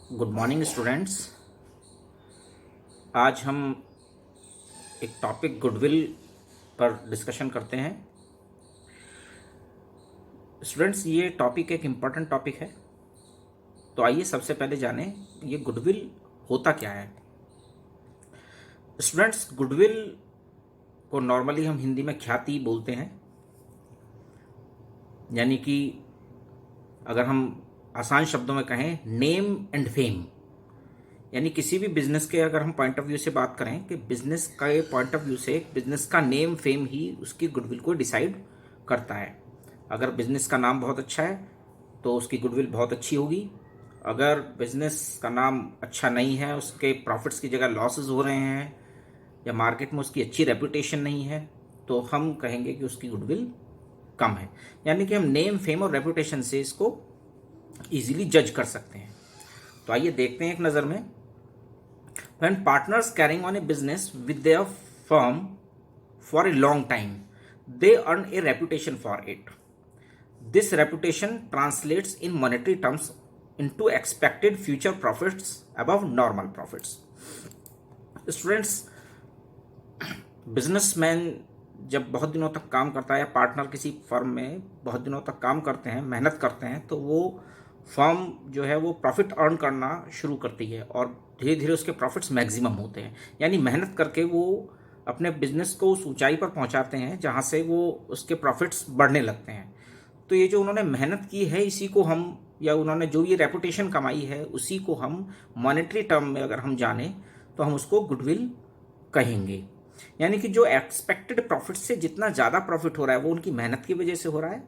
Good morning students. आज हम एक टॉपिक गुडविल पर डिस्कशन करते हैं। स्टूडेंट्स, ये टॉपिक एक इम्पॉर्टेंट टॉपिक है। तो आइए सबसे पहले जानें ये गुडविल होता क्या है। स्टूडेंट्स, गुडविल को नॉर्मली हम हिंदी में ख्याति बोलते हैं। यानी कि अगर हम आसान शब्दों में कहें, नेम एंड फेम। यानी किसी भी बिजनेस के अगर हम पॉइंट ऑफ व्यू से बात करें कि बिजनेस का पॉइंट ऑफ व्यू से बिजनेस का नेम फेम ही उसकी गुडविल को डिसाइड करता है। अगर बिजनेस का नाम बहुत अच्छा है तो उसकी गुडविल बहुत अच्छी होगी। अगर बिजनेस का नाम अच्छा नहीं है, उसके प्रॉफिट्स की जगह लॉसेस हो रहे हैं या मार्केट में उसकी अच्छी रेपुटेशन नहीं है, तो हम कहेंगे कि उसकी गुडविल कम है। यानी कि हम नेम फेम और रेपुटेशन से इसको इजीली जज कर सकते हैं। तो आइए देखते हैं एक नज़र में। When partners carrying on a business with their firm for a long time, they earn a reputation for it. This reputation translates in monetary terms into expected future profits above normal profits. Students, businessman जब बहुत दिनों तक काम करता है या partner किसी firm में बहुत दिनों तक काम करते हैं, मेहनत करते हैं, तो वो फर्म जो है वो प्रॉफिट अर्न करना शुरू करती है और धीरे धीरे उसके प्रॉफिट्स मैक्सिमम होते हैं। यानी मेहनत करके वो अपने बिजनेस को उस ऊंचाई पर पहुंचाते हैं जहां से वो उसके प्रॉफिट्स बढ़ने लगते हैं। तो ये जो उन्होंने मेहनत की है, इसी को हम, या उन्होंने जो ये रेपुटेशन कमाई है, उसी को हम मॉनेटरी टर्म में अगर हम जाने तो हम उसको गुडविल कहेंगे। यानी कि जो एक्सपेक्टेड प्रॉफिट से जितना ज़्यादा प्रॉफिट हो रहा है वो उनकी मेहनत की वजह से हो रहा है,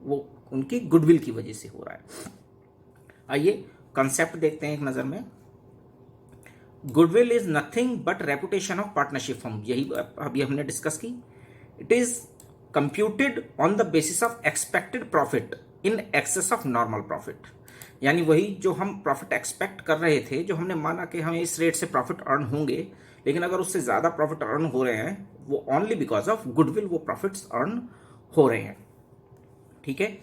वो उनकी गुडविल की वजह से हो रहा है। आइए कंसेप्ट देखते हैं एक नज़र में। Goodwill is nothing but reputation of partnership firm. यही अभी हमने डिस्कस की। It is computed on the basis of expected profit in excess of normal profit. यानी वही जो हम प्रॉफिट एक्सपेक्ट कर रहे थे, जो हमने माना कि हमें इस रेट से प्रॉफिट अर्न होंगे, लेकिन अगर उससे ज़्यादा प्रॉफिट अर्न हो रहे हैं, वो ओनली बिकॉज ऑफ गुडविल वो प्रॉफिट्स अर्न हो रहे हैं। ठीक है।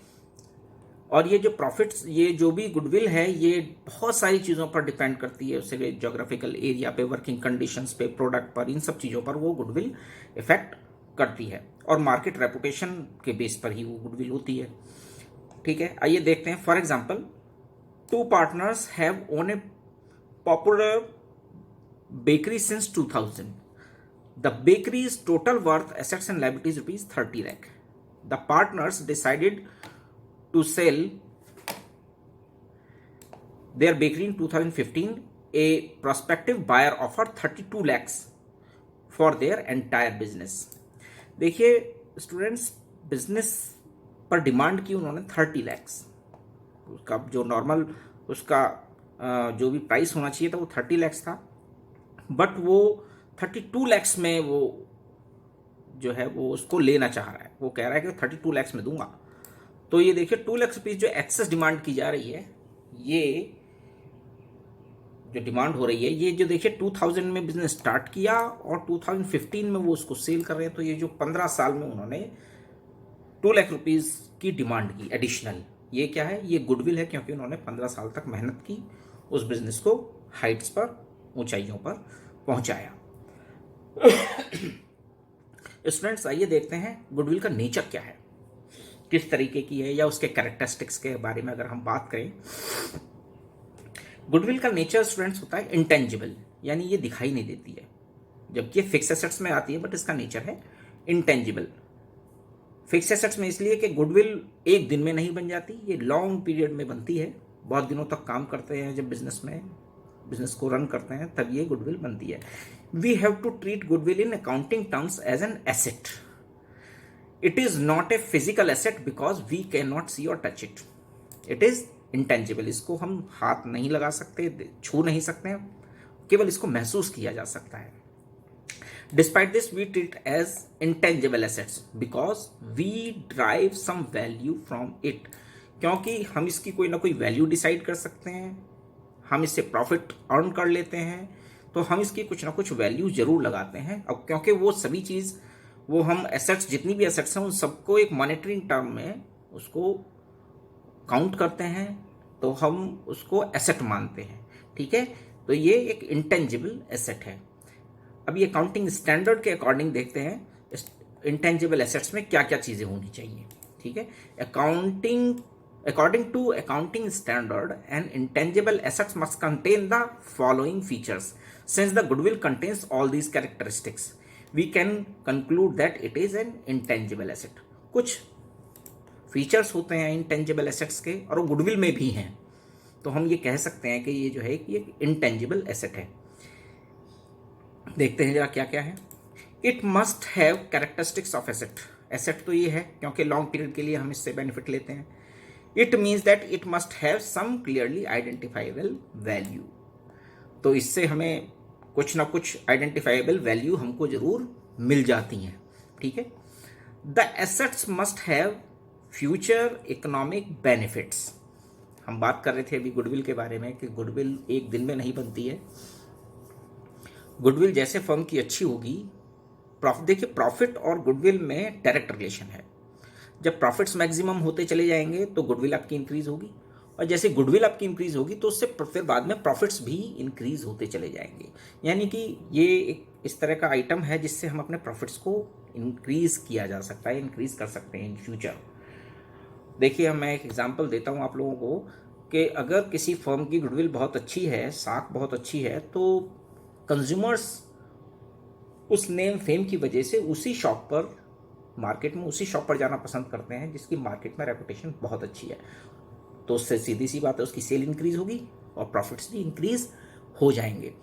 और ये जो प्रॉफिट्स, ये जो भी गुडविल है, ये बहुत सारी चीज़ों पर डिपेंड करती है। उससे जोग्राफिकल एरिया पे, वर्किंग कंडीशंस पे, प्रोडक्ट पर, इन सब चीज़ों पर वो गुडविल इफेक्ट करती है। और मार्केट रेपुटेशन के बेस पर ही वो गुडविल होती है। ठीक है। आइए देखते हैं। For example, two partners have own a popular bakery since 2000. The bakery's total worth, assets and liabilities rupees 30 lakh. The partners decided to sell their bakery in 2015. A prospective buyer offered 32 lakhs for their entire business. देखिए students, business पर demand की उन्होंने 30 लैक्स। उसका जो normal उसका जो भी price होना चाहिए था वो 30 लैक्स था, बट वो 32 लैक्स में वो जो है वो उसको लेना चाह रहा है। वो कह रहा है कि 32 लैक्स में दूंगा। तो ये देखिए 2 लाख रुपीज़ जो एक्सेस डिमांड की जा रही है, ये जो डिमांड हो रही है, ये जो देखिए 2000 में बिजनेस स्टार्ट किया और 2015 में वो उसको सेल कर रहे हैं। तो ये जो 15 साल में उन्होंने 2 लाख रुपीज़ की डिमांड की एडिशनल, ये क्या है? ये गुडविल है, क्योंकि उन्होंने 15 साल तक मेहनत की, उस बिजनेस को हाइट्स पर, ऊंचाइयों पर पहुंचाया। स्टूडेंट्स, आइए देखते हैं गुडविल का नेचर क्या है, किस तरीके की है, या उसके कैरेक्टरिस्टिक्स के बारे में अगर हम बात करें। गुडविल का नेचर स्टूडेंट्स होता है इंटेंजिबल, यानी ये दिखाई नहीं देती है, जबकि ये फिक्स एसेट्स में आती है, बट इसका नेचर है इंटेंजिबल। फिक्स एसेट्स में इसलिए कि गुडविल एक दिन में नहीं बन जाती, ये लॉन्ग पीरियड में बनती है। बहुत दिनों तक काम करते हैं जब बिजनेस को रन करते हैं, तब ये गुडविल बनती है। We have to treat goodwill in accounting terms as an asset. It is not a physical asset because we can not see और touch it. It is intangible, इसको हम हाथ नहीं लगा सकते, छू नहीं सकते, केवल इसको महसूस किया जा सकता है। Despite this we treat as intangible assets because we drive some value from it. क्योंकि हम इसकी कोई ना कोई वैल्यू डिसाइड कर सकते हैं, हम इससे प्रॉफिट अर्न कर लेते हैं, तो हम इसकी कुछ ना कुछ वैल्यू जरूर लगाते हैं। अब क्योंकि वो सभी चीज़, वो हम एसेट्स, जितनी भी एसेट्स हैं, उन सबको एक मॉनेटरी टर्म में उसको काउंट करते हैं, तो हम उसको एसेट मानते हैं। ठीक है। तो ये एक इंटेंजिबल एसेट है। अब ये अकाउंटिंग स्टैंडर्ड के अकॉर्डिंग देखते हैं इंटेंजिबल एसेट्स में क्या क्या चीज़ें होनी चाहिए। ठीक है, accounting according to accounting standard and intangible assets must contain the following features. Since the goodwill contains all these characteristics we can conclude that it is an intangible asset. कुछ features होते हैं इंटेंजिबल एसेट्स के और वो goodwill में भी हैं, तो हम ये कह सकते हैं कि ये जो है कि एक इंटेंजिबल एसेट है। देखते हैं जरा क्या क्या है। It must have characteristics of asset. Asset तो ये है क्योंकि लॉन्ग पीरियड के लिए हम इससे बेनिफिट लेते हैं। It means that it must have some clearly identifiable value. तो इससे हमें कुछ ना कुछ आइडेंटिफाइबल वैल्यू हमको जरूर मिल जाती हैं। ठीक है। The assets must have future economic benefits. हम बात कर रहे थे अभी गुडविल के बारे में कि गुडविल एक दिन में नहीं बनती है। गुडविल जैसे फर्म की अच्छी होगी, देखिए प्रॉफिट और गुडविल में डायरेक्ट रिलेशन है। जब प्रॉफिट्स मैक्सिमम होते चले जाएंगे तो गुडविल आपकी इंक्रीज होगी, और जैसे गुडविल आपकी इंक्रीज होगी तो उससे फिर बाद में प्रॉफिट्स भी इंक्रीज होते चले जाएंगे। यानी कि ये एक इस तरह का आइटम है जिससे हम अपने प्रॉफिट्स को इंक्रीज किया जा सकता है, इंक्रीज कर सकते हैं इन फ्यूचर। देखिए मैं एक एग्जांपल देता हूँ आप लोगों को कि अगर किसी फर्म की गुडविल बहुत अच्छी है, साख बहुत अच्छी है, तो कंज्यूमर्स उस नेम फेम की वजह से उसी शॉप पर मार्केट में उसी शॉप पर जाना पसंद करते हैं जिसकी मार्केट में रेपुटेशन बहुत अच्छी है। तो उससे सीधी सी बात है उसकी सेल इंक्रीज होगी और प्रॉफिट्स भी इंक्रीज हो जाएंगे।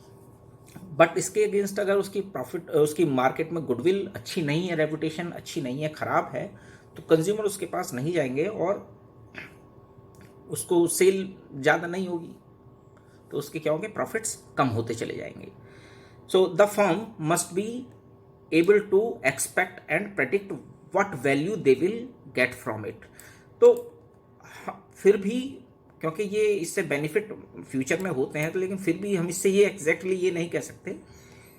बट इसके अगेंस्ट अगर उसकी मार्केट में गुडविल अच्छी नहीं है, रेपुटेशन अच्छी नहीं है, खराब है, तो कंज्यूमर उसके पास नहीं जाएंगे और उसको सेल ज़्यादा नहीं होगी, तो उसके क्या होंगे, प्रॉफिट्स कम होते चले जाएंगे। So the firm must be able to expect and predict what value they will get from it. तो फिर भी क्योंकि ये इससे बेनिफिट फ्यूचर में होते हैं, तो लेकिन फिर भी हम इससे ये एग्जैक्टली ये नहीं कह सकते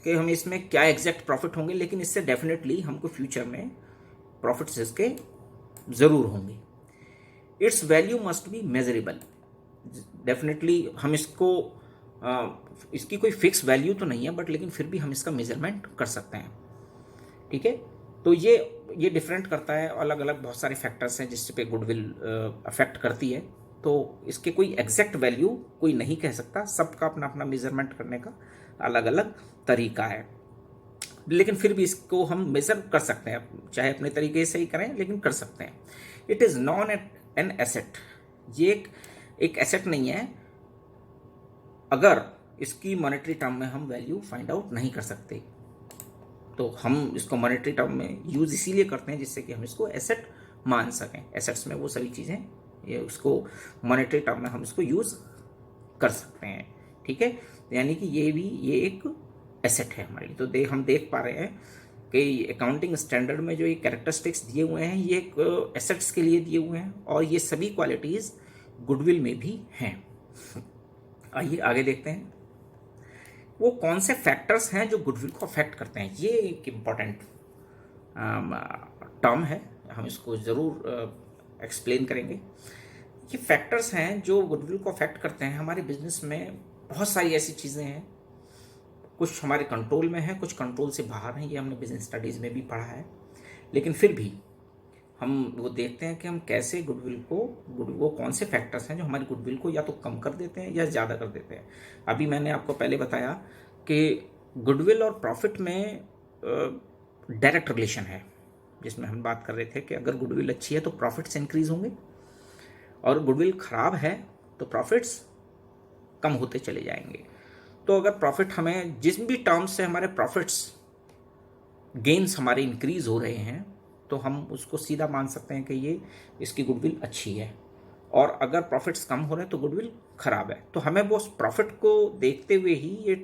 कि हम इसमें क्या एग्जैक्ट प्रॉफिट होंगे, लेकिन इससे डेफिनेटली हमको फ्यूचर में प्रॉफिट्स इसके ज़रूर होंगे। It's value must be measurable. Definitely हम इसको इसकी कोई फिक्स वैल्यू तो नहीं है, बट लेकिन फिर भी हम इसका मेजरमेंट कर सकते हैं। ठीक है। तो ये डिफरेंट करता है, अलग अलग बहुत सारे फैक्टर्स हैं जिस पे गुडविल अफेक्ट करती है। तो इसके कोई एग्जैक्ट वैल्यू कोई नहीं कह सकता, सबका अपना अपना मेजरमेंट करने का अलग अलग तरीका है, लेकिन फिर भी इसको हम मेजर कर सकते हैं, चाहे अपने तरीके से ही करें लेकिन कर सकते हैं। It is non an asset. ये एक एसेट नहीं है अगर इसकी मॉनेटरी टर्म में हम वैल्यू फाइंड आउट नहीं कर सकते। तो हम इसको मॉनेटरी टर्म में यूज़ इसीलिए करते हैं जिससे कि हम इसको एसेट मान सकें। एसेट्स में वो सभी चीज़ें, ये उसको मॉनेटरी टर्म में हम इसको यूज़ कर सकते हैं। ठीक है। यानी कि ये एक एसेट है हमारी। तो हम देख पा रहे हैं कि अकाउंटिंग स्टैंडर्ड में जो ये कैरेक्टरिस्टिक्स दिए हुए हैं ये एक एसेट्स के लिए दिए हुए हैं, और ये सभी क्वालिटीज़ गुडविल में भी हैं। आइए आगे देखते हैं वो कौन से फैक्टर्स हैं जो गुडविल को अफेक्ट करते हैं। ये एक इम्पॉर्टेंट टर्म है, हम इसको ज़रूर एक्सप्लेन करेंगे। ये फैक्टर्स हैं जो गुडविल को अफेक्ट करते हैं। हमारे बिजनेस में बहुत सारी ऐसी चीज़ें हैं, कुछ हमारे कंट्रोल में है, कुछ कंट्रोल से बाहर हैं, ये हमने बिजनेस स्टडीज़ में भी पढ़ा है। लेकिन फिर भी हम वो देखते हैं कि हम कैसे वो कौन से फैक्टर्स हैं जो हमारी गुडविल को या तो कम कर देते हैं या ज़्यादा कर देते हैं। अभी मैंने आपको पहले बताया कि गुडविल और प्रॉफिट में डायरेक्ट रिलेशन है, जिसमें हम बात कर रहे थे कि अगर गुडविल अच्छी है तो प्रॉफिट्स इंक्रीज होंगे, और गुडविल ख़राब है तो प्रॉफिट्स कम होते चले जाएंगे। तो अगर प्रॉफिट हमें जिस भी टर्म से हमारे प्रॉफिट्स गेन्स हमारे इंक्रीज हो रहे हैं, तो हम उसको सीधा मान सकते हैं कि ये इसकी गुडविल अच्छी है, और अगर प्रॉफिट्स कम हो रहे हैं तो गुडविल ख़राब है। तो हमें वो प्रॉफिट को देखते हुए ही ये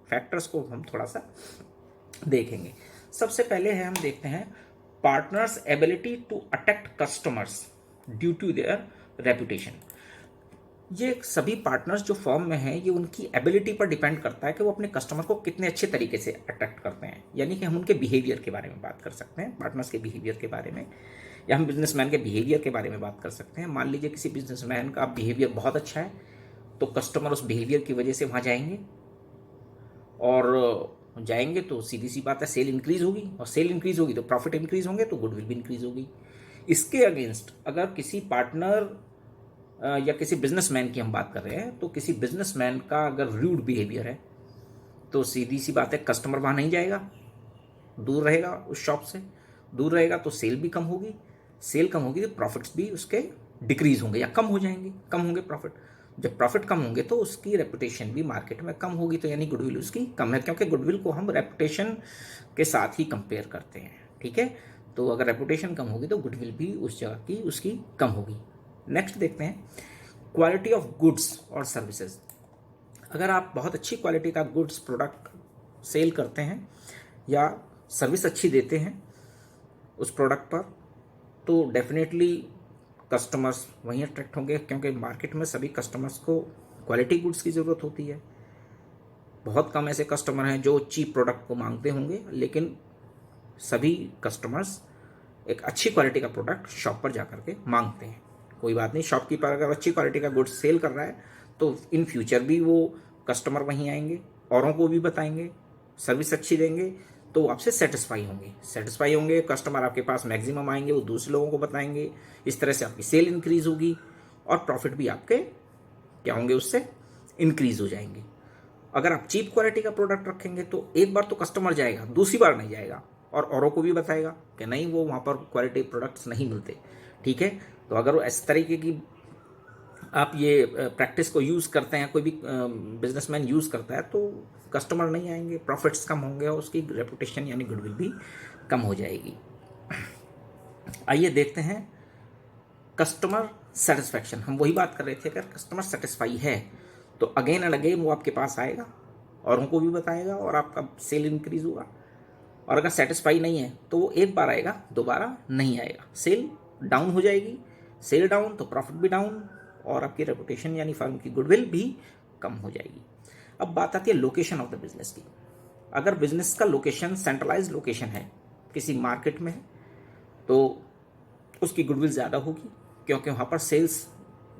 फैक्टर्स को हम थोड़ा सा देखेंगे। सबसे पहले है हम देखते हैं partners ability to attract customers due to their reputation. ये सभी पार्टनर्स जो फर्म में हैं, ये उनकी एबिलिटी पर डिपेंड करता है कि वो अपने कस्टमर को कितने अच्छे तरीके से अट्रैक्ट करते हैं। यानी कि हम उनके बिहेवियर के बारे में बात कर सकते हैं, पार्टनर्स के बिहेवियर के बारे में, या हम बिजनेसमैन के बिहेवियर के बारे में बात कर सकते हैं। मान लीजिए किसी बिजनेसमैन का बिहेवियर बहुत अच्छा है तो कस्टमर उस बिहेवियर की वजह से वहाँ जाएंगे, और जाएंगे तो सीधी सी बात है सेल इंक्रीज होगी, और सेल इंक्रीज होगी तो प्रॉफिट इंक्रीज होंगे, तो गुडविल भी इंक्रीज होगी। इसके अगेंस्ट अगर किसी पार्टनर या किसी बिजनेसमैन की हम बात कर रहे हैं, तो किसी बिजनेसमैन का अगर रूड बिहेवियर है तो सीधी सी बात है कस्टमर वहाँ नहीं जाएगा, दूर रहेगा उस शॉप से, दूर रहेगा तो सेल भी कम होगी, सेल कम होगी तो प्रॉफिट्स भी उसके डिक्रीज होंगे या कम हो जाएंगे, कम होंगे प्रॉफिट। जब प्रॉफिट कम होंगे तो उसकी रेपुटेशन भी मार्केट में कम होगी, तो यानी गुडविल उसकी कम है, क्योंकि गुडविल को हम रेपुटेशन के साथ ही कंपेयर करते हैं, ठीक है। तो अगर रेपुटेशन कम होगी तो गुडविल भी उस जगह की उसकी कम होगी। नेक्स्ट देखते हैं क्वालिटी ऑफ गुड्स और सर्विसेज। अगर आप बहुत अच्छी क्वालिटी का गुड्स प्रोडक्ट सेल करते हैं या सर्विस अच्छी देते हैं उस प्रोडक्ट पर, तो डेफिनेटली कस्टमर्स वहीं अट्रैक्ट होंगे, क्योंकि मार्केट में सभी कस्टमर्स को क्वालिटी गुड्स की ज़रूरत होती है। बहुत कम ऐसे कस्टमर हैं जो चीप प्रोडक्ट को मांगते होंगे, लेकिन सभी कस्टमर्स एक अच्छी क्वालिटी का प्रोडक्ट शॉप पर जा कर के मांगते हैं। कोई बात नहीं, शॉपकीपर अगर अच्छी क्वालिटी का गुड्स सेल कर रहा है तो इन फ्यूचर भी वो कस्टमर वहीं आएंगे, औरों को भी बताएंगे, सर्विस अच्छी देंगे तो आपसे सेटिस्फाई होंगे कस्टमर, आपके पास मैक्सिमम आएंगे, वो दूसरे लोगों को बताएंगे, इस तरह से आपकी सेल इंक्रीज होगी और प्रॉफिट भी आपके क्या होंगे, उससे इंक्रीज हो जाएंगे। अगर आप चीप क्वालिटी का प्रोडक्ट रखेंगे तो एक बार तो कस्टमर जाएगा, दूसरी बार नहीं जाएगा, और औरों को भी बताएगा कि नहीं वो वहाँ पर क्वालिटी प्रोडक्ट्स नहीं मिलते, ठीक है। तो अगर वो इस तरीके की आप ये प्रैक्टिस को यूज़ करते हैं, कोई भी बिजनेसमैन यूज़ करता है, तो कस्टमर नहीं आएंगे, प्रॉफिट्स कम होंगे और उसकी रेपुटेशन यानी गुडविल भी कम हो जाएगी। आइए देखते हैं कस्टमर सेटिस्फैक्शन। हम वही बात कर रहे थे, अगर कस्टमर सेटिस्फाई है तो अगेन एंड अगेन वो आपके पास आएगा और उनको भी बताएगा और आपका सेल इंक्रीज होगा। और अगर सेटिस्फाई नहीं है तो वो एक बार आएगा, दोबारा नहीं आएगा, सेल डाउन हो जाएगी, सेल डाउन तो प्रॉफिट भी डाउन और आपकी रेपुटेशन यानी फर्म की गुडविल भी कम हो जाएगी। अब बात आती है लोकेशन ऑफ द बिजनेस की। अगर बिजनेस का लोकेशन सेंट्रलाइज लोकेशन है, किसी मार्केट में है, तो उसकी गुडविल ज़्यादा होगी, क्योंकि वहाँ पर सेल्स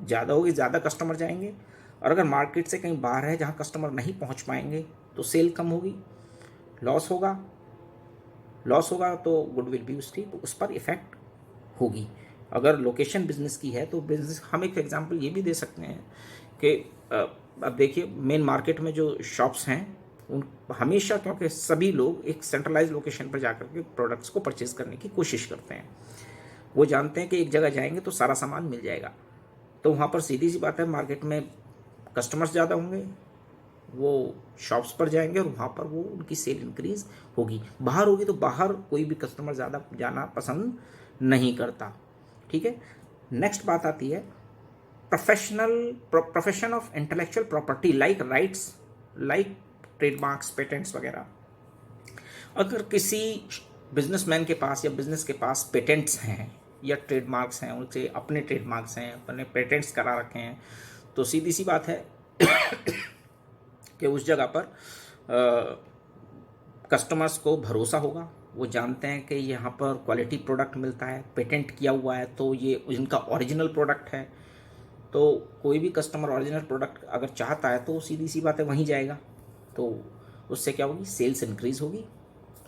ज़्यादा होगी, ज़्यादा कस्टमर जाएंगे। और अगर मार्केट से कहीं बाहर है जहाँ कस्टमर नहीं पहुँच पाएंगे तो सेल कम होगी, लॉस होगा तो गुडविल भी उसकी उस पर इफेक्ट होगी। अगर लोकेशन बिजनेस की है तो बिजनेस, हम एक एग्जांपल ये भी दे सकते हैं कि अब देखिए मेन मार्केट में जो शॉप्स हैं उन हमेशा, क्योंकि सभी लोग एक सेंट्रलाइज लोकेशन पर जाकर के प्रोडक्ट्स को परचेज करने की कोशिश करते हैं, वो जानते हैं कि एक जगह जाएंगे तो सारा सामान मिल जाएगा, तो वहाँ पर सीधी सी बात है मार्केट में कस्टमर्स ज़्यादा होंगे, वो शॉप्स पर जाएंगे और वहाँ पर वो उनकी सेल इंक्रीज होगी। बाहर होगी तो बाहर कोई भी कस्टमर ज़्यादा जाना पसंद नहीं करता, ठीक है। नेक्स्ट बात आती है profession of intellectual property like rights, like trademarks, patents वगैरह। अगर किसी बिजनेसमैन के पास या बिजनेस के पास पेटेंट्स हैं या ट्रेडमार्क्स हैं, उनसे अपने ट्रेडमार्क्स हैं, अपने पेटेंट्स करा रखे हैं, तो सीधी सी बात है कि उस जगह पर कस्टमर्स को भरोसा होगा, वो जानते हैं कि यहाँ पर क्वालिटी प्रोडक्ट मिलता है, पेटेंट किया हुआ है, तो ये इनका ओरिजिनल प्रोडक्ट है। तो कोई भी कस्टमर ओरिजिनल प्रोडक्ट अगर चाहता है तो सीधी सी बात है वहीं जाएगा, तो उससे क्या होगी, सेल्स इंक्रीज होगी,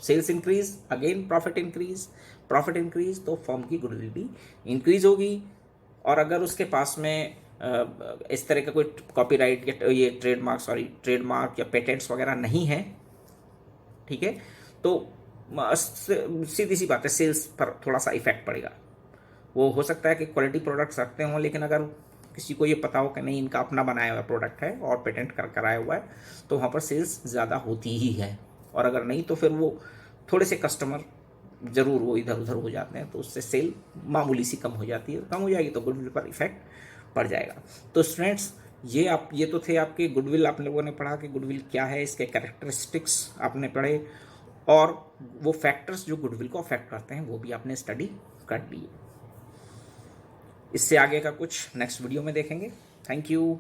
sales increase again profit increase तो फर्म की गुडविल भी इंक्रीज होगी। और अगर उसके पास में इस तरह का कोई कॉपीराइट या ये ट्रेडमार्क या पेटेंट्स वगैरह नहीं है, ठीक है, तो सीधी सी बात है सेल्स पर थोड़ा सा इफेक्ट पड़ेगा। वो हो सकता है कि क्वालिटी प्रोडक्ट्स रखते हों, लेकिन अगर किसी को ये पता हो कि नहीं इनका अपना बनाया हुआ प्रोडक्ट है और पेटेंट कराया हुआ है, तो वहाँ पर सेल्स ज़्यादा होती ही है। और अगर नहीं तो फिर वो थोड़े से कस्टमर ज़रूर वो इधर उधर हो जाते हैं, तो उससे सेल मामूली सी कम हो जाती है, कम हो जाएगी तो गुडविल पर इफेक्ट पड़ जाएगा। तो स्टूडेंट्स ये तो थे आपके गुडविल, आप लोगों ने पढ़ा कि गुडविल क्या है, इसके कैरेक्टरिस्टिक्स आपने पढ़े, और वो फैक्टर्स जो गुडविल को अफेक्ट करते हैं वो भी आपने स्टडी कर लिए। इससे आगे का कुछ नेक्स्ट वीडियो में देखेंगे। Thank you.